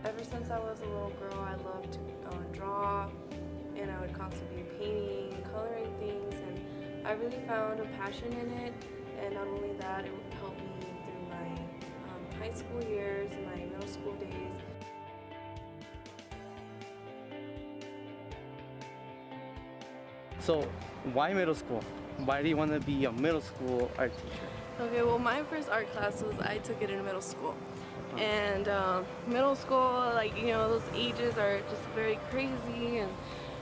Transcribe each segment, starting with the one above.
Ever since I was a little girl, I loved to draw, and I would constantly be painting, coloring things, and I really found a passion in it. And not only that, it would help me through my high school years and my middle school days. So, why middle school? Why do you want to be a middle school art teacher? Okay, well, my first art class was I took it in middle school, and middle school, like those ages are just very crazy, and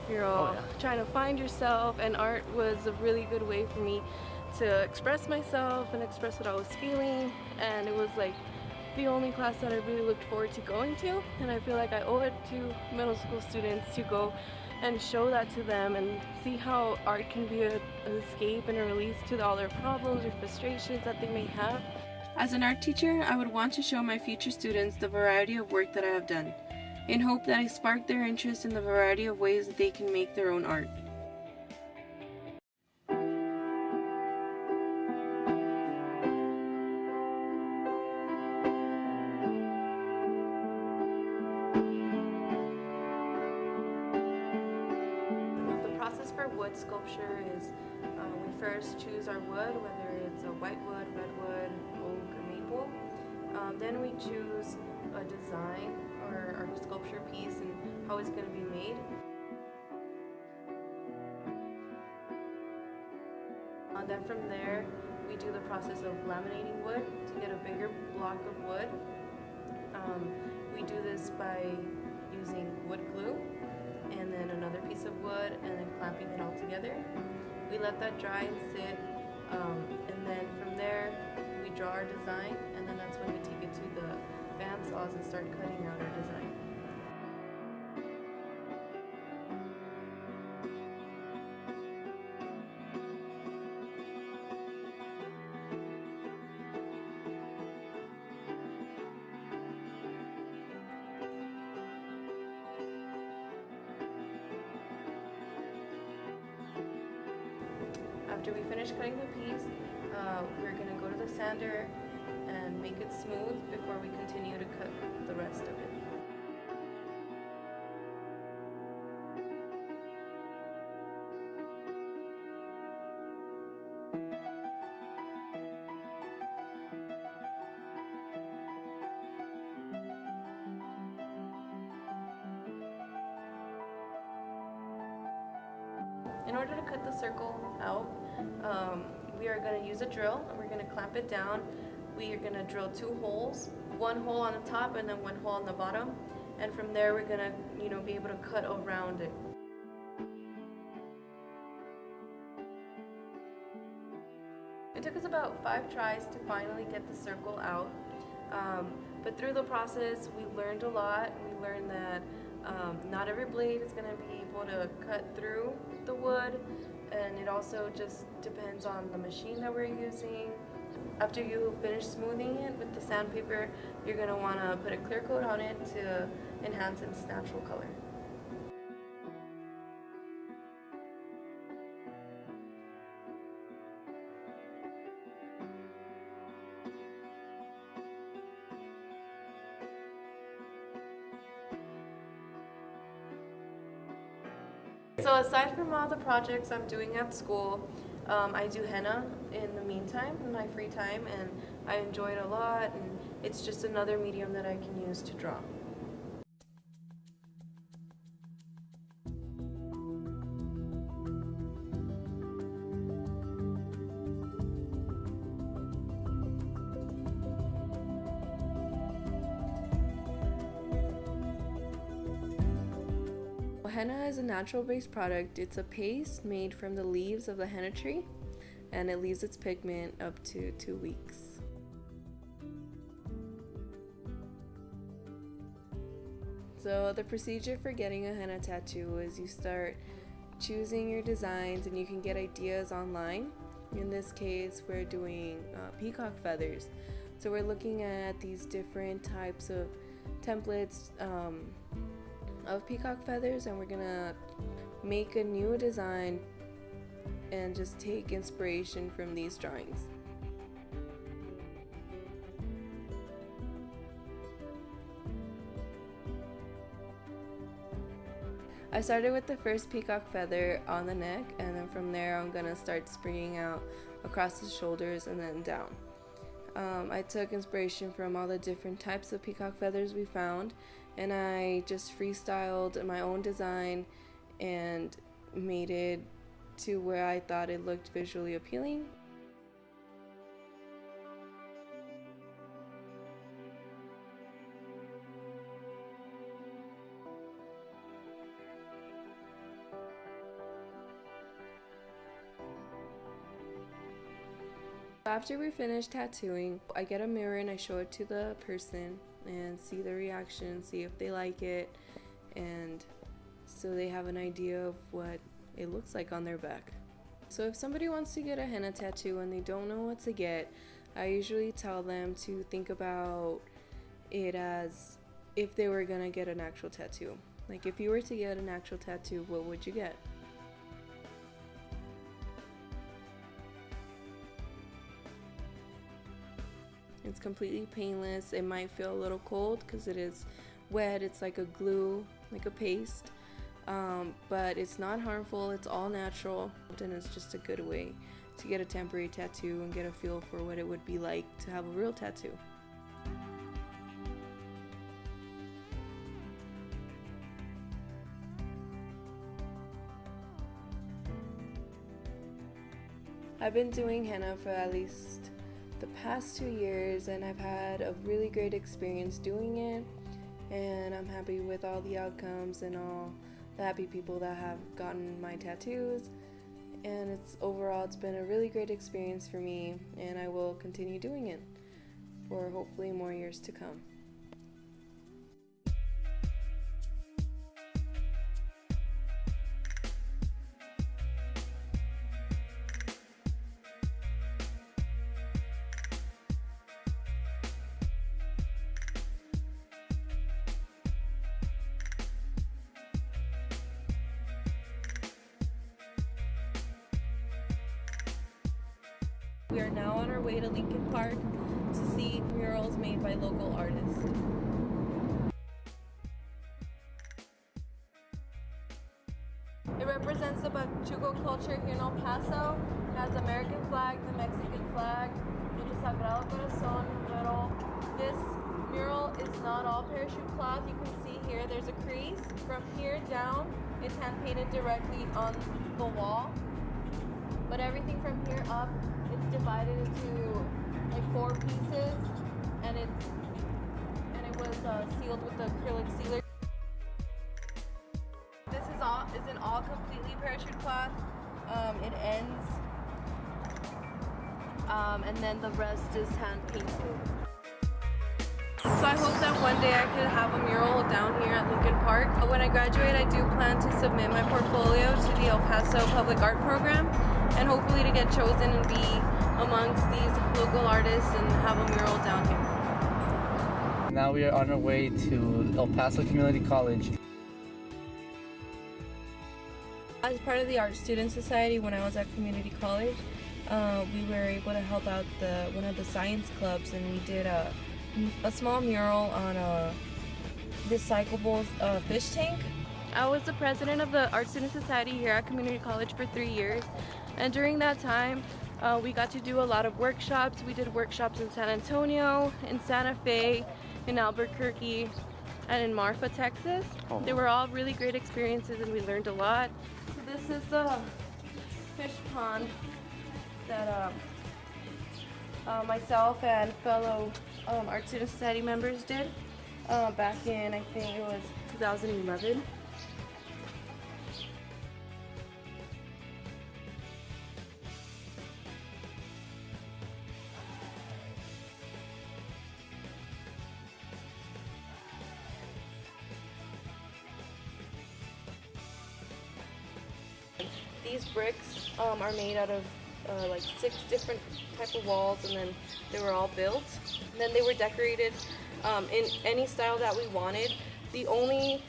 you're all trying to find yourself. And art was a really good way for me to express myself and express what I was feeling. And it was like the only class that I really looked forward to going to, and I feel like I owe it to middle school students to go and show that to them and see how art can be an escape and a release to all their problems or frustrations that they may have. As an art teacher, I would want to show my future students the variety of work that I have done, in hope that I spark their interest in the variety of ways that they can make their own art. The process for wood sculpture is we first choose our wood, whether it's a whitewood, redwood, oak, or maple. Then we choose a design or our sculpture piece and how it's going to be made. Then from there, we do the process of laminating wood to get a bigger block of wood. We do this by using wood glue and then another piece of wood and then clamping it all together. We let that dry and sit, and then from there we draw our design, and then that's when we take it to the bandsaws and start cutting out our design. After we finish cutting the piece, we're going to go to the sander and make it smooth before we continue to cut the rest of it. In order to cut the circle out, we are going to use a drill and we're going to clamp it down. We are going to drill 2 holes, 1 hole on the top and then 1 hole on the bottom. And from there we're going to, be able to cut around it. It took us about 5 tries to finally get the circle out. But through the process we learned a lot. We learned that not every blade is going to be able to cut through the wood, and it also just depends on the machine that we're using. After you finish smoothing it with the sandpaper, you're going to want to put a clear coat on it to enhance its natural color. So aside from all the projects I'm doing at school, I do henna in the meantime, in my free time, and I enjoy it a lot, and it's just another medium that I can use to draw. Henna is a natural-based product. It's a paste made from the leaves of the henna tree, and it leaves its pigment up to 2 weeks. So the procedure for getting a henna tattoo is you start choosing your designs, and you can get ideas online. In this case, we're doing peacock feathers. So we're looking at these different types of templates of peacock feathers, and we're gonna make a new design and just take inspiration from these drawings. I started with the first peacock feather on the neck, and then from there I'm gonna start spraying out across the shoulders and then down. I took inspiration from all the different types of peacock feathers we found, and I just freestyled my own design and made it to where I thought it looked visually appealing. After we finish tattooing, I get a mirror and I show it to the person and see their reaction, see if they like it, and so they have an idea of what it looks like on their back. So if somebody wants to get a henna tattoo and they don't know what to get, I usually tell them to think about it as if they were gonna get an actual tattoo. Like, if you were to get an actual tattoo, what would you get? It's completely painless. It might feel a little cold because it is wet. It's like a glue, like a paste, but it's not harmful. It's all natural, and it's just a good way to get a temporary tattoo and get a feel for what it would be like to have a real tattoo. I've been doing henna for at least the past 2 years, and I've had a really great experience doing it, and I'm happy with all the outcomes and all the happy people that have gotten my tattoos, and it's been a really great experience for me, and I will continue doing it for hopefully more years to come. We are now on our way to Lincoln Park to see murals made by local artists. It represents the Pachuco culture here in El Paso. It has the American flag, the Mexican flag, and the Sagrado Corazon in the middle. This mural is not all parachute cloth. You can see here there's a crease. From here down, it's hand painted directly on the wall. But everything from here up, it's divided into like 4 pieces, and it was sealed with the acrylic sealer. This isn't all completely parachute cloth. It ends, and then the rest is hand painted. So I hope that one day I could have a mural down here at Lincoln Park. When I graduate, I do plan to submit my portfolio to the El Paso Public Art Program, and hopefully to get chosen and be amongst these local artists and have a mural down here. Now we are on our way to El Paso Community College. As part of the Art Student Society, when I was at community college, we were able to help out one of the science clubs, and we did a small mural on a recyclable fish tank. I was the president of the Art Student Society here at community college for 3 years, and during that time we got to do a lot of workshops. We did workshops in San Antonio, in Santa Fe, in Albuquerque, and in Marfa, Texas. They were all really great experiences, and we learned a lot. So this is the fish pond that myself and fellow Art Student Society members did back in, I think it was 2011. These bricks are made out of like 6 different type of walls, and then they were all built. And then they were decorated in any style that we wanted. The only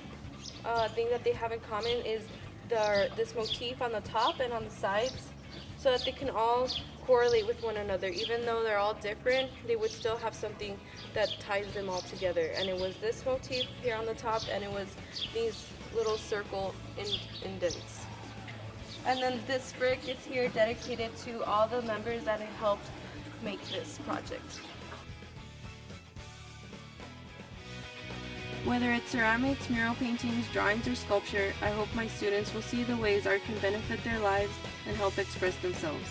thing that they have in common is this motif on the top and on the sides, so that they can all correlate with one another. Even though they're all different, they would still have something that ties them all together. And it was this motif here on the top, and it was these little circle indents. And then this brick is here dedicated to all the members that have helped make this project. Whether it's ceramics, mural paintings, drawings, or sculpture, I hope my students will see the ways art can benefit their lives and help express themselves.